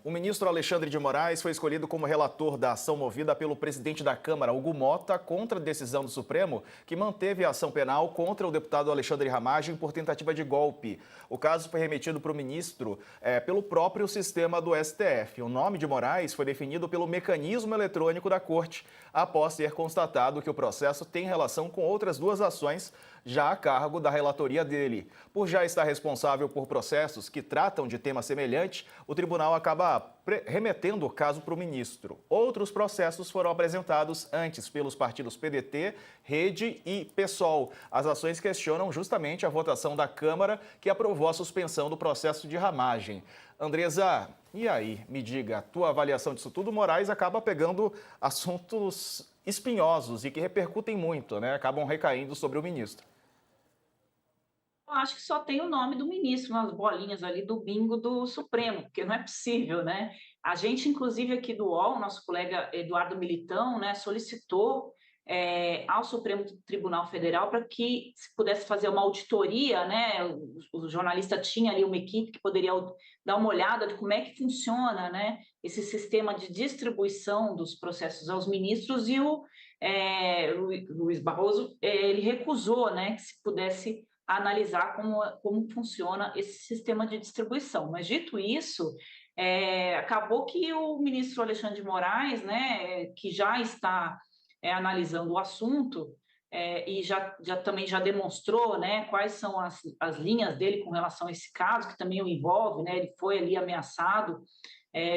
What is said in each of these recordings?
O ministro Alexandre de Moraes foi escolhido como relator da ação movida pelo presidente da Câmara, Hugo Mota, contra a decisão do Supremo, que manteve a ação penal contra o deputado Alexandre Ramagem por tentativa de golpe. O caso foi remetido para o ministro pelo próprio sistema do STF. O nome de Moraes foi definido pelo mecanismo eletrônico da Corte, após ser constatado que o processo tem relação com outras duas ações já a cargo da relatoria dele. Por já estar responsável por processos que tratam de tema semelhante, o tribunal acaba remetendo o caso para o ministro. Outros processos foram apresentados antes pelos partidos PDT, Rede e PSOL. As ações questionam justamente a votação da Câmara que aprovou a suspensão do processo de Ramagem. Andresa, e aí, me diga, a tua avaliação disso tudo? Moraes acaba pegando assuntos espinhosos e que repercutem muito, né? Acabam recaindo sobre o ministro. Eu acho que só tem o nome do ministro nas bolinhas ali do bingo do Supremo, porque não é possível, né? A gente, inclusive, aqui do UOL, nosso colega Eduardo Militão, né, solicitou ao Supremo Tribunal Federal para que se pudesse fazer uma auditoria, né? O jornalista tinha ali uma equipe que poderia dar uma olhada de como é que funciona, né, esse sistema de distribuição dos processos aos ministros e o Luiz Barroso ele recusou, né, que se pudesse analisar como funciona esse sistema de distribuição. Mas, dito isso, acabou que o ministro Alexandre de Moraes, né, que já está analisando o assunto, e também já demonstrou, né, quais são as linhas dele com relação a esse caso, que também o envolve, né, ele foi ali ameaçado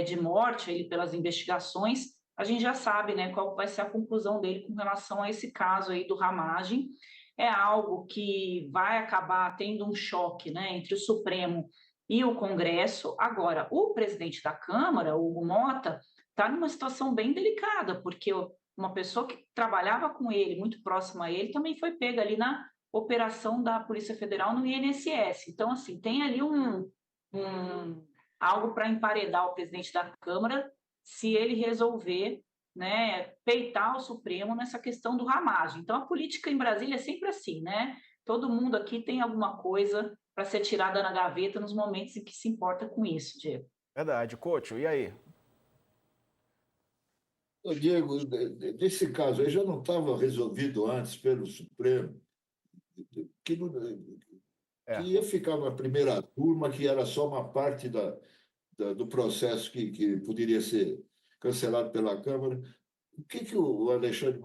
de morte ele, pelas investigações, a gente já sabe, né, qual vai ser a conclusão dele com relação a esse caso aí do Ramagem. É algo que vai acabar tendo um choque, né, entre o Supremo e o Congresso. Agora, o presidente da Câmara, o Hugo Mota, está numa situação bem delicada, porque uma pessoa que trabalhava com ele, muito próxima a ele, também foi pega ali na operação da Polícia Federal no INSS. Então, assim, tem ali algo para emparedar o presidente da Câmara se ele resolver, né, peitar o Supremo nessa questão do Ramagem. Então, a política em Brasília é sempre assim, né? Todo mundo aqui tem alguma coisa para ser tirada na gaveta nos momentos em que se importa com isso, Diego. Verdade. Couto, e aí? Ô, Diego, desse caso aí já não estava resolvido antes pelo Supremo, que, que É. ia ficar na primeira turma, que era só uma parte do processo que poderia ser cancelado pela Câmara. O que o Alexandre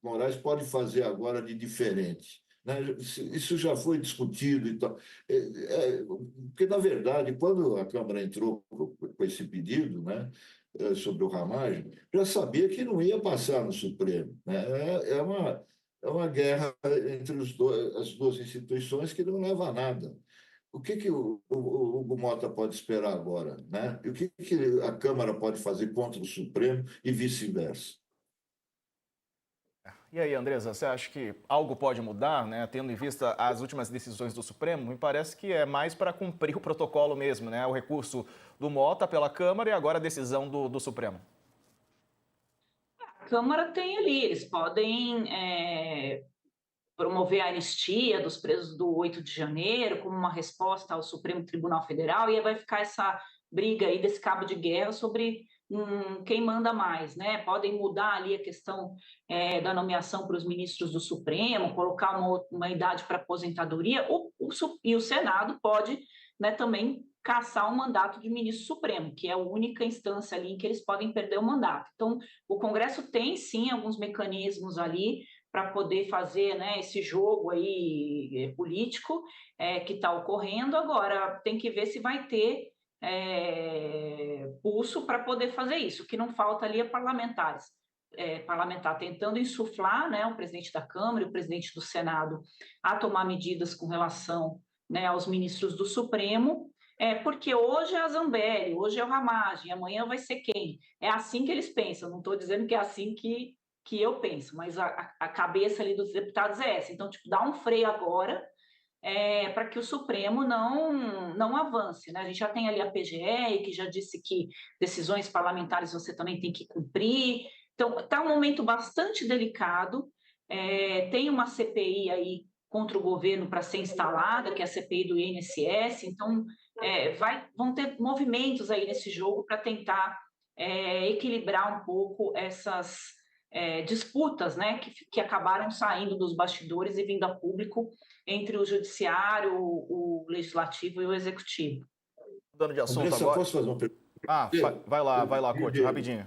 Moraes pode fazer agora de diferente? Né? Isso já foi discutido e tal. Porque, na verdade, quando a Câmara entrou com esse pedido, né, sobre o Ramagem, já sabia que não ia passar no Supremo. Né? É uma guerra entre as duas instituições que não leva a nada. O que o Hugo Mota pode esperar agora? Né? E o que a Câmara pode fazer contra o Supremo e vice-versa? E aí, Andresa, você acha que algo pode mudar, né? Tendo em vista as últimas decisões do Supremo? Me parece que é mais para cumprir o protocolo mesmo, né? O recurso do Mota pela Câmara e agora a decisão do Supremo. A Câmara tem ali, eles podem promover a anistia dos presos do 8 de janeiro como uma resposta ao Supremo Tribunal Federal, e aí vai ficar essa briga aí desse cabo de guerra sobre quem manda mais, né? Podem mudar ali a questão da nomeação para os ministros do Supremo, colocar uma idade para aposentadoria, e o Senado pode, né, também cassar o mandato de ministro supremo, que é a única instância ali em que eles podem perder o mandato. Então, o Congresso tem sim alguns mecanismos ali para poder fazer, né, esse jogo aí político que está ocorrendo. Agora, tem que ver se vai ter pulso para poder fazer isso. O que não falta ali é parlamentar tentando insuflar, né, o presidente da Câmara e o presidente do Senado a tomar medidas com relação, né, aos ministros do Supremo, porque hoje é a Zambelli, hoje é o Ramagem, amanhã vai ser quem? É assim que eles pensam, não estou dizendo que é assim que eu penso, mas a cabeça ali dos deputados é essa. Então, tipo, dá um freio agora para que o Supremo não avance. Né? A gente já tem ali a PGR, que já disse que decisões parlamentares você também tem que cumprir. Então, está um momento bastante delicado. Tem uma CPI aí contra o governo para ser instalada, que é a CPI do INSS. Então, vão ter movimentos aí nesse jogo para tentar equilibrar um pouco essas disputas, né, que acabaram saindo dos bastidores e vindo a público entre o judiciário, o legislativo e o executivo. Mudando de assunto Andressa, agora. posso fazer uma pergunta? Vai lá, Couto, rapidinho.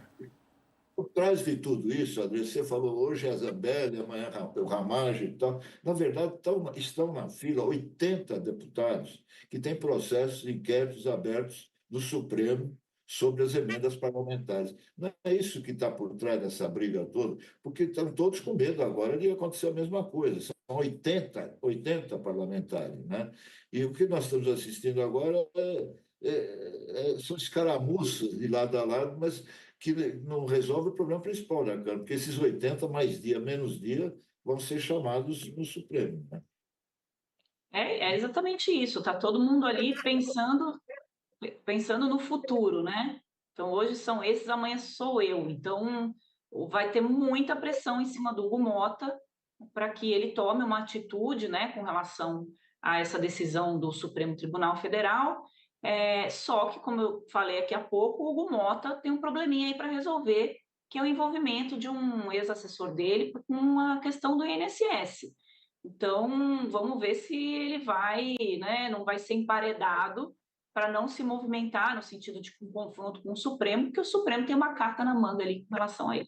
Por trás de tudo isso, Andressa, você falou hoje a Zambelli, amanhã o Ramagem e tal. Na verdade, estão na fila 80 deputados que têm processos, inquéritos abertos no Supremo sobre as emendas parlamentares. Não é isso que está por trás dessa briga toda, porque estão todos com medo agora de acontecer a mesma coisa. São 80 parlamentares, né? E o que nós estamos assistindo agora são escaramuças de lado a lado, mas que não resolve o problema principal, né, cara? Porque esses 80 mais dia, menos dia, vão ser chamados no Supremo, né? É exatamente isso, está todo mundo ali pensando no futuro, né? Então, hoje são esses, amanhã sou eu. Então, vai ter muita pressão em cima do Hugo Mota para que ele tome uma atitude, né, com relação a essa decisão do Supremo Tribunal Federal. Só que, como eu falei aqui há pouco, o Hugo Mota tem um probleminha aí para resolver, que é o envolvimento de um ex-assessor dele com a questão do INSS. Então, vamos ver se ele vai, né, não vai ser emparedado para não se movimentar no sentido de um confronto com o Supremo, porque o Supremo tem uma carta na manga ali com relação a ele.